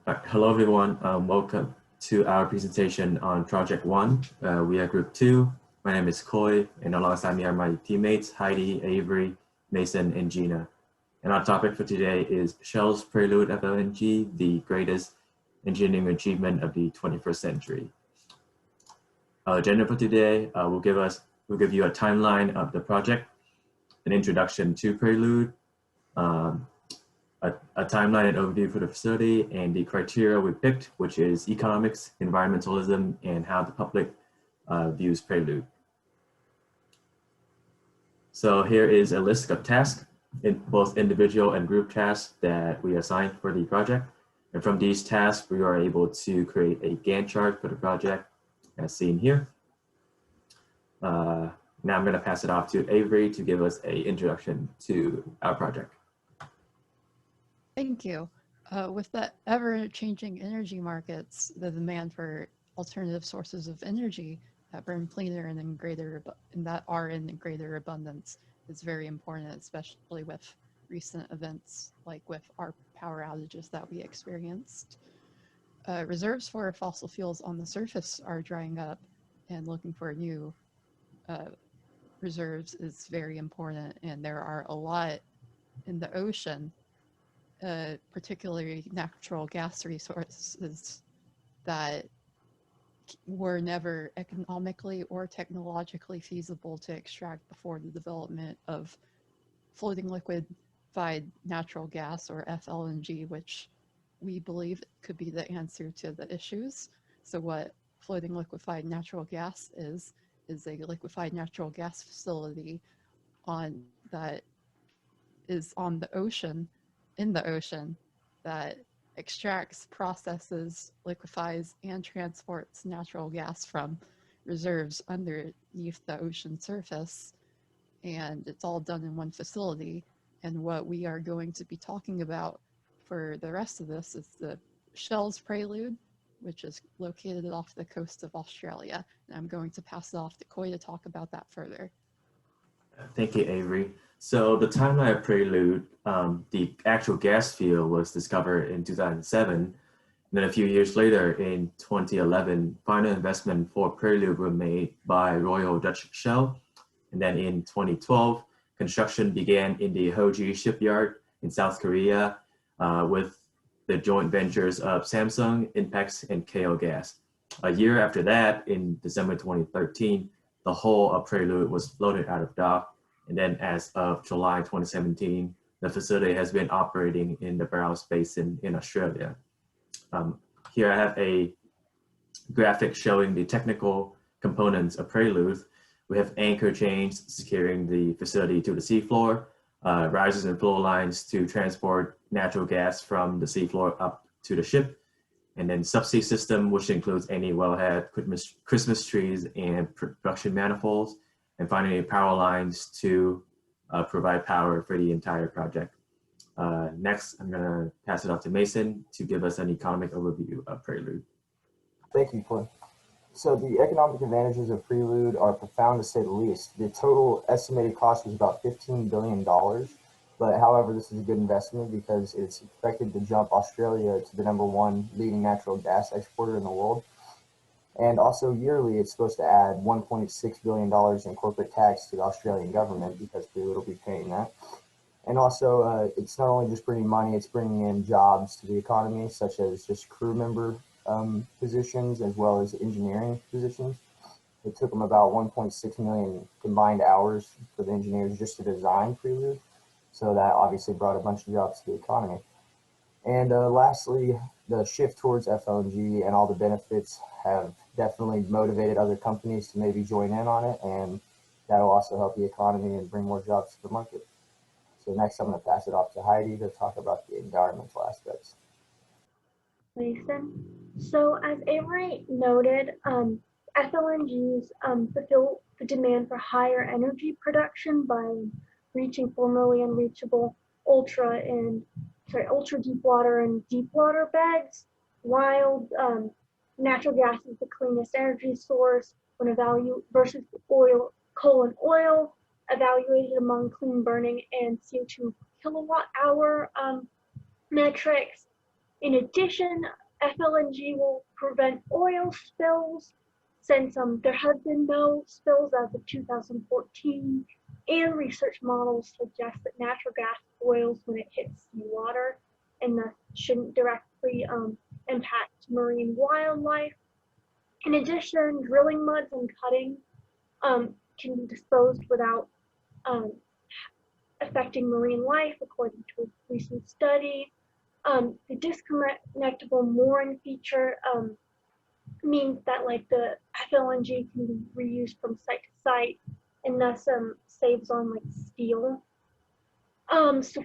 Hello, everyone. Welcome to our presentation on Project One. We are Group 2. My name is Coy, and alongside me are my teammates, Heidi, Avery, Mason, and Gina. And our topic for today is Shell's Prelude FLNG, the greatest engineering achievement of the 21st century. Our agenda for today will give you a timeline of the project, an introduction to Prelude, a timeline and overview for the facility, and the criteria we picked, which is economics, environmentalism, and how the public views Prelude. So here is a list of tasks, in both individual and group tasks that we assigned for the project. And from these tasks, we are able to create a Gantt chart for the project as seen here. Now I'm going to pass it off to Avery to give us an introduction to our project. Thank you. With the ever-changing energy markets, the demand for alternative sources of energy that burn cleaner and that are in greater abundance is very important, especially with recent events like with our power outages that we experienced. Reserves for fossil fuels on the surface are drying up, and looking for new reserves is very important, and there are a lot in the ocean, particularly natural gas resources that were never economically or technologically feasible to extract before the development of floating liquefied natural gas, or FLNG, which we believe could be the answer to the issues. So what floating liquefied natural gas is a liquefied natural gas facility that is on the ocean, in the ocean, that extracts, processes, liquefies, and transports natural gas from reserves underneath the ocean surface. And it's all done in one facility. And what we are going to be talking about for the rest of this is the Shell's Prelude, which is located off the coast of Australia. And I'm going to pass it off to Coy to talk about that further. Thank you, Avery. So the timeline of Prelude, the actual gas field was discovered in 2007. And then a few years later, in 2011, final investment for Prelude were made by Royal Dutch Shell. And then in 2012, construction began in the Hoji shipyard in South Korea with the joint ventures of Samsung, Inpex, and KO Gas. A year after that, in December 2013, the whole of Prelude was floated out of dock. And then as of July 2017, the facility has been operating in the Barrows Basin in Australia. Here I have a graphic showing the technical components of Prelude. We have anchor chains securing the facility to the seafloor, risers and flow lines to transport natural gas from the seafloor up to the ship, and then subsea system, which includes any wellhead, Christmas trees, and production manifolds, and finally power lines to provide power for the entire project. Next, I'm gonna pass it off to Mason to give us an economic overview of Prelude. Thank you, Clint. So the economic advantages of Prelude are profound to say the least. The total estimated cost was about $15 billion. But however, this is a good investment because it's expected to jump Australia to the #1 leading natural gas exporter in the world. And also yearly, it's supposed to add $1.6 billion in corporate tax to the Australian government because Prelude will be paying that. And also, it's not only just bringing money, it's bringing in jobs to the economy, such as just crew member positions as well as engineering positions. It took them about 1.6 million combined hours for the engineers just to design Prelude. So that obviously brought a bunch of jobs to the economy. And lastly, the shift towards FLNG and all the benefits have definitely motivated other companies to maybe join in on it, and that'll also help the economy and bring more jobs to the market. So next I'm going to pass it off to Heidi to talk about the environmental aspects. Mason. So as Avery noted, FLNGs fulfill the demand for higher energy production by reaching formerly unreachable ultra deep water and deep water beds, while natural gas is the cleanest energy source when versus coal and oil, evaluated among clean burning and CO2 kilowatt hour metrics. In addition, FLNG will prevent oil spills since there have been no spills as of 2014, and research models suggest that natural gas boils when it hits seawater and thus shouldn't directly impact marine wildlife. In addition, drilling muds and cutting can be disposed without affecting marine life, according to a recent study. The disconnectable mooring feature means that like the FLNG can be reused from site to site, and thus saves on like steel. So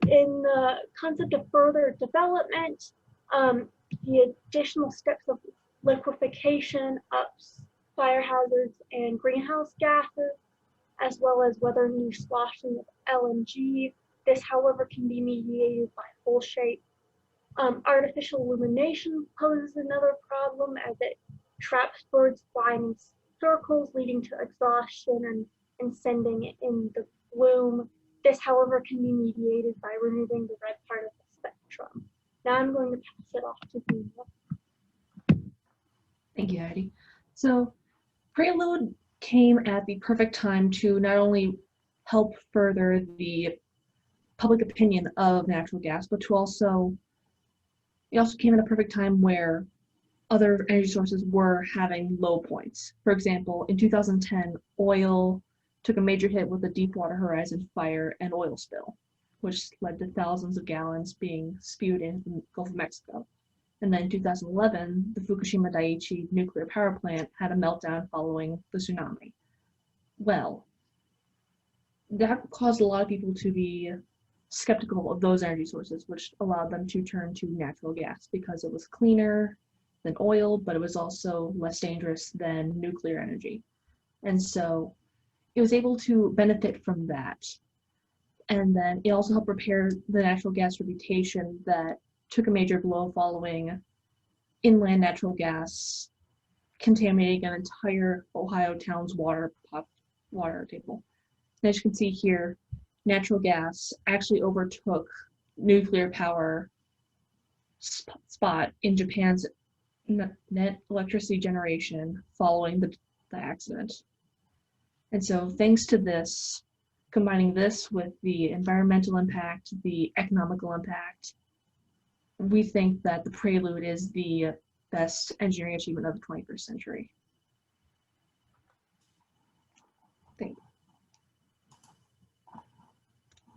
in the concept of further development, the additional steps of liquefaction ups fire hazards and greenhouse gases, as well as whether new sloshing of LNG. This, however, can be mediated by hull shape. Artificial illumination poses another problem as it traps birds flying in circles, leading to exhaustion and sending it in the bloom. This, however, can be mediated by removing the red part of the spectrum. Now I'm going to pass it off to Dina. Thank you, Heidi. So Prelude came at the perfect time to not only help further the public opinion of natural gas, but to it also came at a perfect time where other energy sources were having low points. For example, in 2010, oil took a major hit with the Deepwater Horizon fire and oil spill, which led to thousands of gallons being spewed into the Gulf of Mexico. And then in 2011, the Fukushima Daiichi nuclear power plant had a meltdown following the tsunami. Well, that caused a lot of people to be skeptical of those energy sources, which allowed them to turn to natural gas because it was cleaner than oil, but it was also less dangerous than nuclear energy. And so it was able to benefit from that. And then it also helped repair the natural gas reputation that took a major blow following inland natural gas contaminating an entire Ohio town's water table. And as you can see here, natural gas actually overtook nuclear power spot in Japan's net electricity generation following the accident. And so thanks to this, combining this with the environmental impact, the economical impact, we think that the Prelude is the best engineering achievement of the 21st century.